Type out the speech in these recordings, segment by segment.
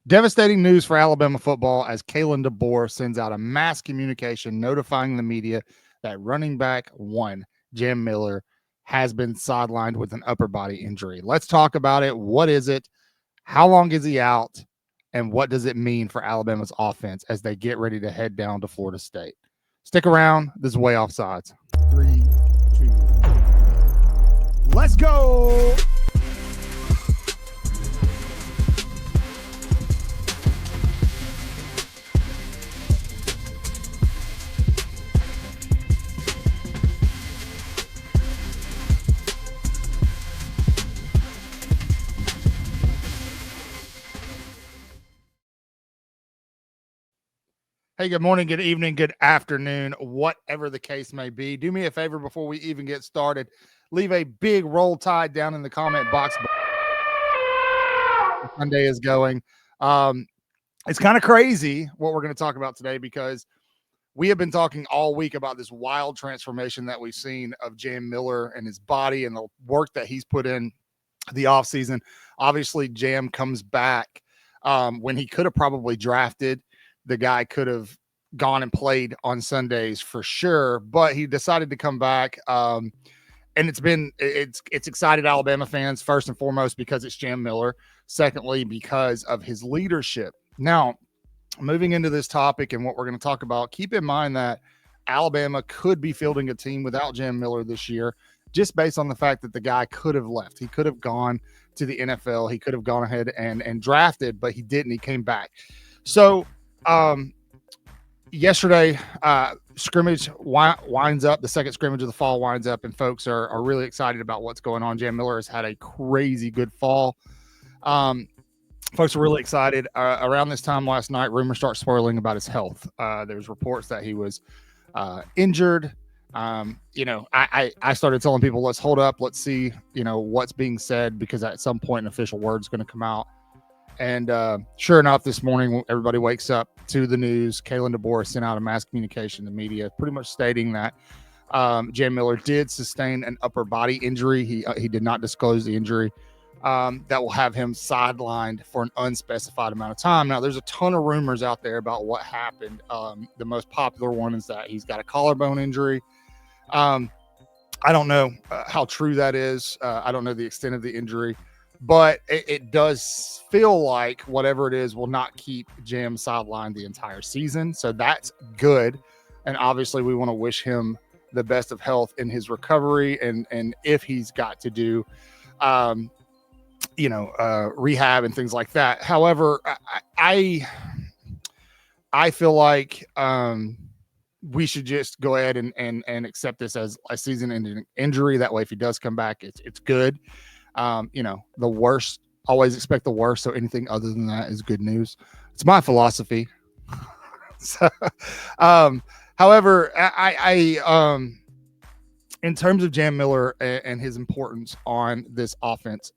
Devastating news for Alabama football as Kalen DeBoer sends out a mass communication notifying the media that running back one, Jam Miller, has been sidelined with an upper body injury. Let's talk about it. What is it? How long is he out? And what does it mean for Alabama's offense as they get ready to head down to Florida State? Stick around. This is Way Offsides. 3, 2, let's go. Hey, good morning, good evening, good afternoon, whatever the case may be. Do me a favor before we even get started. Leave a big roll tide down in the comment box. Sunday is going. It's kind of crazy what we're going to talk about today because we have been talking all week about this wild transformation that we've seen of Jam Miller and his body and the work that he's put in the offseason. Obviously, Jam comes back when he could have probably drafted. The guy could have gone and played on Sundays for sure, but he decided to come back. And it's excited Alabama fans first and foremost because it's Jam Miller. Secondly, because of his leadership. Now, moving into this topic and what we're going to talk about, keep in mind that Alabama could be fielding a team without Jam Miller this year, just based on the fact that the guy could have left. He could have gone to the NFL. He could have gone ahead and drafted, but he didn't. He came back. So, yesterday, scrimmage winds up. The second scrimmage of the fall winds up, and folks are really excited about what's going on. Jam Miller has had a crazy good fall. Folks are really excited. Around this time last night, rumors start swirling about his health. There's reports that he was injured. I started telling people, let's hold up. Let's see, what's being said, because at some point an official word's going to come out. And sure enough, this morning, everybody wakes up to the news. Kalen DeBoer sent out a mass communication to media, pretty much stating that Jam Miller did sustain an upper body injury. He did not disclose the injury. That will have him sidelined for an unspecified amount of time. Now, there's a ton of rumors out there about what happened. The most popular one is that he's got a collarbone injury. I don't know how true that is. I don't know the extent of the injury. But it does feel like whatever it is will not keep Jam sidelined the entire season. So that's good. And obviously we want to wish him the best of health in his recovery. And if he's got to do, rehab and things like that. However, I feel like we should just go ahead and accept this as a season-ending injury. That way, if he does come back, it's good. The worst, always expect the worst. So anything other than that is good news. It's my philosophy. So, however, I in terms of Jam Miller and his importance on this offense,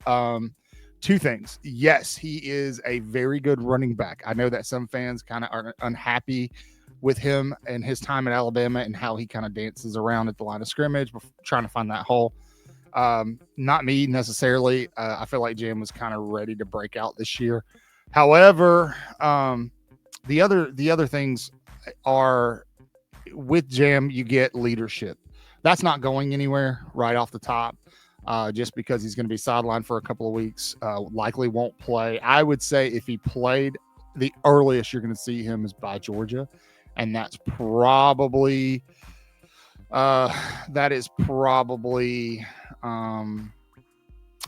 two things. Yes, he is a very good running back. I know that some fans kind of are unhappy with him and his time at Alabama and how he kind of dances around at the line of scrimmage, trying to find that hole. Not me necessarily. I feel like Jam was kind of ready to break out this year. However, the other things are, with Jam, you get leadership. That's not going anywhere right off the top. Just because he's going to be sidelined for a couple of weeks, likely won't play. I would say if he played, the earliest you're going to see him is by Georgia, and that's probably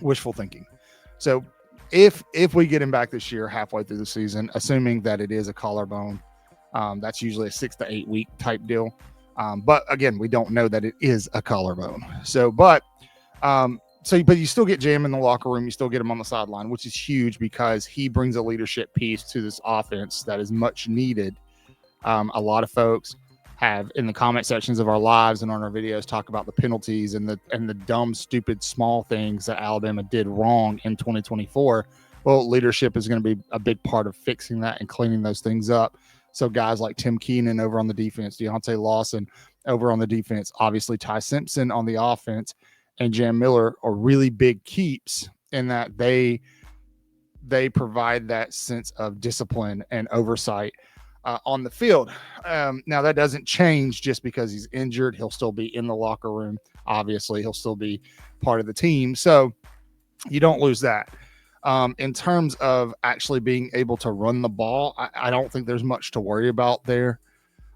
wishful thinking. So if we get him back this year halfway through the season, assuming that it is a collarbone, that's usually a 6 to 8 week type deal. But again, we don't know that it is a collarbone. But you still get Jam in the locker room. You still get him on the sideline, which is huge because he brings a leadership piece to this offense that is much needed. A lot of folks have in the comment sections of our lives and on our videos talk about the penalties and the dumb, stupid, small things that Alabama did wrong in 2024. Well, leadership is going to be a big part of fixing that and cleaning those things up. So guys like Tim Keenan over on the defense, Deontay Lawson over on the defense, obviously Ty Simpson on the offense, and Jam Miller are really big keeps in that they they provide that sense of discipline and oversight on the field. Now, that doesn't change just because he's injured. He'll still be in the locker room. Obviously, he'll still be part of the team. So you don't lose that. In terms of actually being able to run the ball, I don't think there's much to worry about there.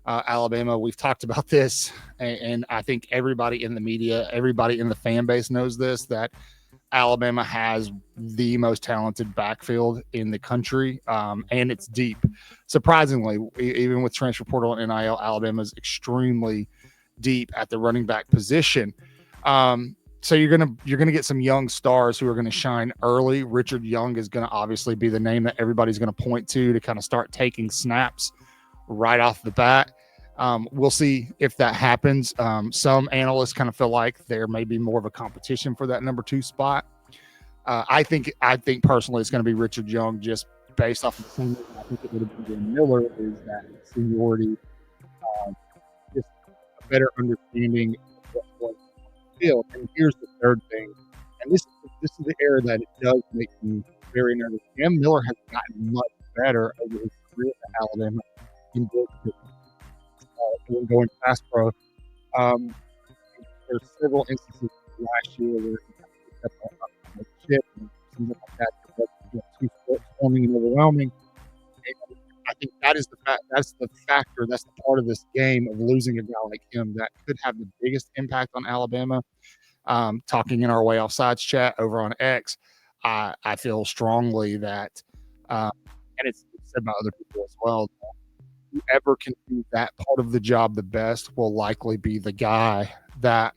Alabama, we've talked about this, and I think everybody in the media, everybody in the fan base knows this, that Alabama has the most talented backfield in the country, and it's deep. Surprisingly, even with transfer portal and NIL, Alabama is extremely deep at the running back position. So you're gonna get some young stars who are going to shine early. Richard Young is going to obviously be the name that everybody's going to point to kind of start taking snaps right off the bat. We'll see if that happens. Some analysts kind of feel like there may be more of a competition for that number 2 spot. I think personally it's going to be Richard Young, just based off of the same. I think it would have been Miller, is that seniority, just a better understanding of what field. And here's the third thing, and this is the area that it does make me very nervous. Cam Miller has gotten much better over his career at Alabama in going past pro. There's several instances last year where he stepped on the ship and something like that, but 2 foot forming and overwhelming. And I think that is that's the factor, that's the part of this game of losing a guy like him that could have the biggest impact on Alabama. Talking in our Way Offsides chat over on X, I feel strongly that, and it's said by other people as well, whoever can do that part of the job the best will likely be the guy that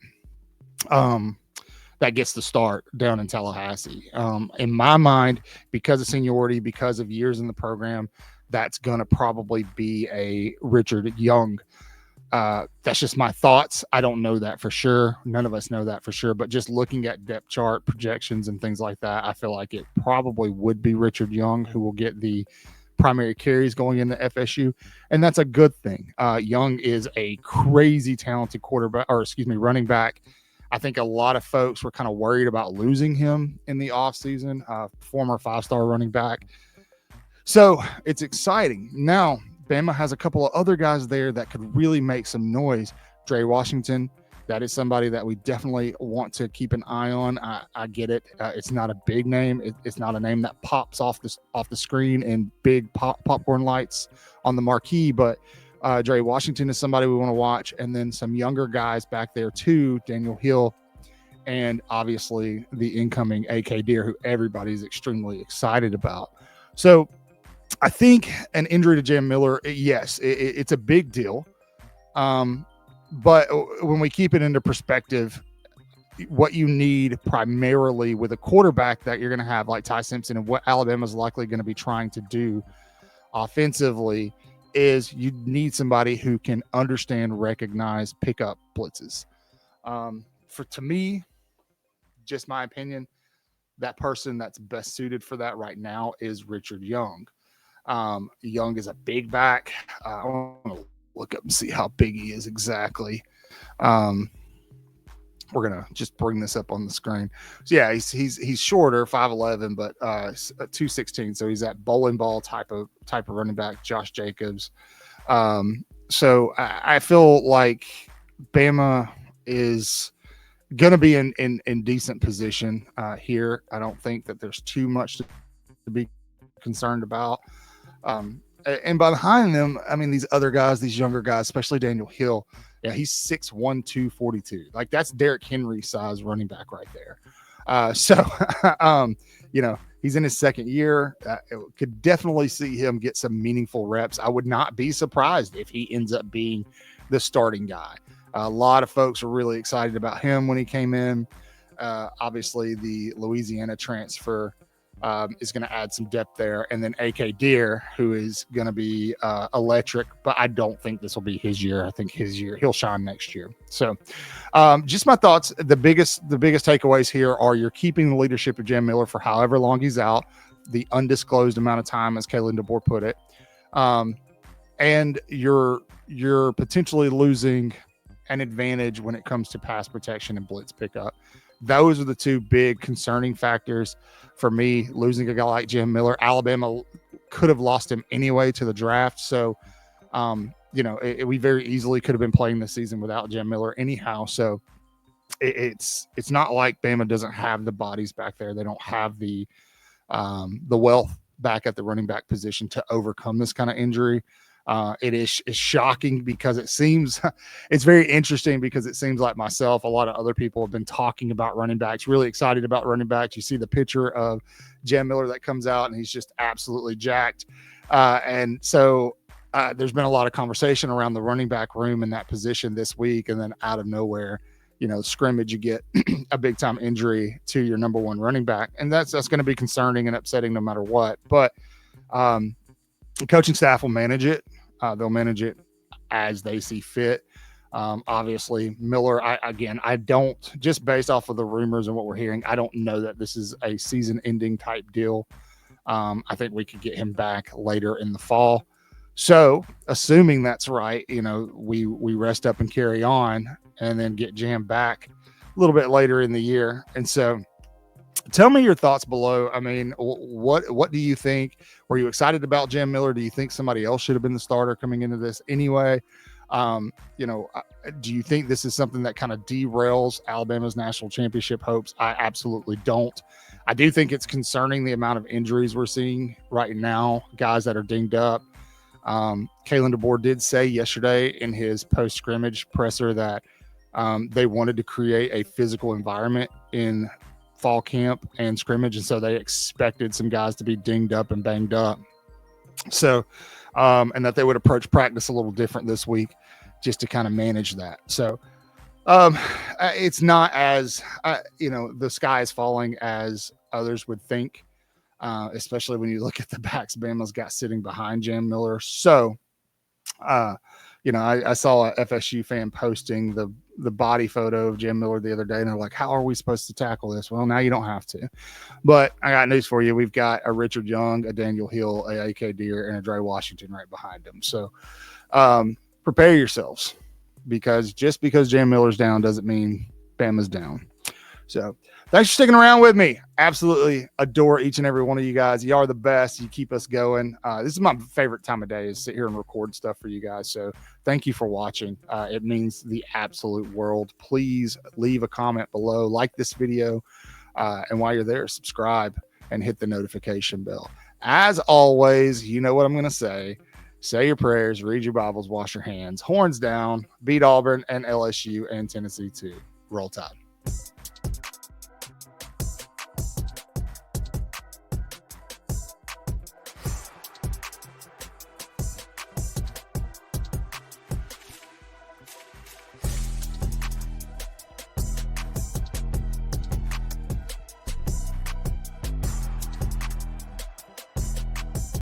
that gets the start down in Tallahassee. In my mind, because of seniority, because of years in the program, that's going to probably be a Richard Young. That's just my thoughts. I don't know that for sure. None of us know that for sure. But just looking at depth chart projections and things like that, I feel like it probably would be Richard Young who will get the primary carries going into FSU, and that's a good thing. Young is a crazy talented running back. I think a lot of folks were kind of worried about losing him in the offseason, former 5-star running back. So it's exciting. Now, Bama has a couple of other guys there that could really make some noise. Dre Washington, that is somebody that we definitely want to keep an eye on. I get it. It's not a big name. It's not a name that pops off the screen and big popcorn lights on the marquee, but Dre Washington is somebody we want to watch. And then some younger guys back there too, Daniel Hill, and obviously the incoming AK Deer, who everybody's extremely excited about. So I think an injury to Cam Miller, yes, it's a big deal. But when we keep it into perspective, what you need primarily with a quarterback that you're going to have like Ty Simpson, and what Alabama's likely going to be trying to do offensively, is you need somebody who can understand, recognize, pick up blitzes. To me, just my opinion, that person that's best suited for that right now is Richard Young. Young is a big back. I want to look up and see how big he is exactly. We're gonna just bring this up on the screen. So yeah, he's shorter, 5'11", but 216. So he's that bowling ball type of running back, Josh Jacobs. So I feel like Bama is gonna be in decent position here. I don't think that there's too much to be concerned about. And behind them, I mean, these other guys, these younger guys, especially Daniel Hill, yeah, he's 6'1", 242. Like, that's Derrick Henry size running back right there. He's in his second year. Could definitely see him get some meaningful reps. I would not be surprised if he ends up being the starting guy. A lot of folks are really excited about him when he came in. Obviously, the Louisiana transfer is going to add some depth there. And then AK Deer, who is going to be electric, but I don't think this will be his year. I think he'll shine next year. So just my thoughts. The biggest takeaways here are you're keeping the leadership of Cam Miller for however long he's out, the undisclosed amount of time, as Kalen DeBoer put it. And you're potentially losing an advantage when it comes to pass protection and blitz pickup. those are the two big concerning factors for me. Losing a guy like Jam Miller, Alabama could have lost him anyway to the draft. So, we very easily could have been playing this season without Jam Miller anyhow. So it's not like Bama doesn't have the bodies back there. They don't have the wealth back at the running back position to overcome this kind of injury. It is shocking because it's very interesting because it seems like myself, a lot of other people have been talking about running backs, really excited about running backs. You see the picture of Jam Miller that comes out and he's just absolutely jacked. And so there's been a lot of conversation around the running back room in that position this week. And then out of nowhere, scrimmage, you get a big time injury to your number one running back. And that's going to be concerning and upsetting no matter what. But the coaching staff will manage it. They'll manage it as they see fit. Obviously, Miller, I don't, just based off of the rumors and what we're hearing, I don't know that this is a season-ending type deal. I think we could get him back later in the fall. So, assuming that's right, we rest up and carry on and then get Jam back a little bit later in the year. And so, tell me your thoughts below. I mean, what do you think? Were you excited about Jam Miller? Do you think somebody else should have been the starter coming into this anyway? Do you think this is something that kind of derails Alabama's national championship hopes? I absolutely don't. I do think it's concerning the amount of injuries we're seeing right now, guys that are dinged up. Kalen DeBoer did say yesterday in his post-scrimmage presser that they wanted to create a physical environment in fall camp and scrimmage, and so they expected some guys to be dinged up and banged up. So, and that they would approach practice a little different this week just to kind of manage that. So, it's not as, the sky is falling as others would think, especially when you look at the backs Bama's got sitting behind Jam Miller. So, I saw a FSU fan posting the body photo of Jam Miller the other day, and they're like, how are we supposed to tackle this? Well, now you don't have to. But I got news for you. We've got a Richard Young, a Daniel Hill, a AK Deer, and a Dre Washington right behind him. So prepare yourselves, because just because Jam Miller's down doesn't mean Bama's down. So thanks for sticking around with me. Absolutely adore each and every one of you guys. You are the best. You keep us going. This is my favorite time of day, is sit here and record stuff for you guys. So thank you for watching. It means the absolute world. Please leave a comment below, like this video, and while you're there, subscribe and hit the notification bell. As always, you know what I'm going to say. Say your prayers, read your Bibles, wash your hands, horns down, beat Auburn and LSU and Tennessee too. Roll Tide.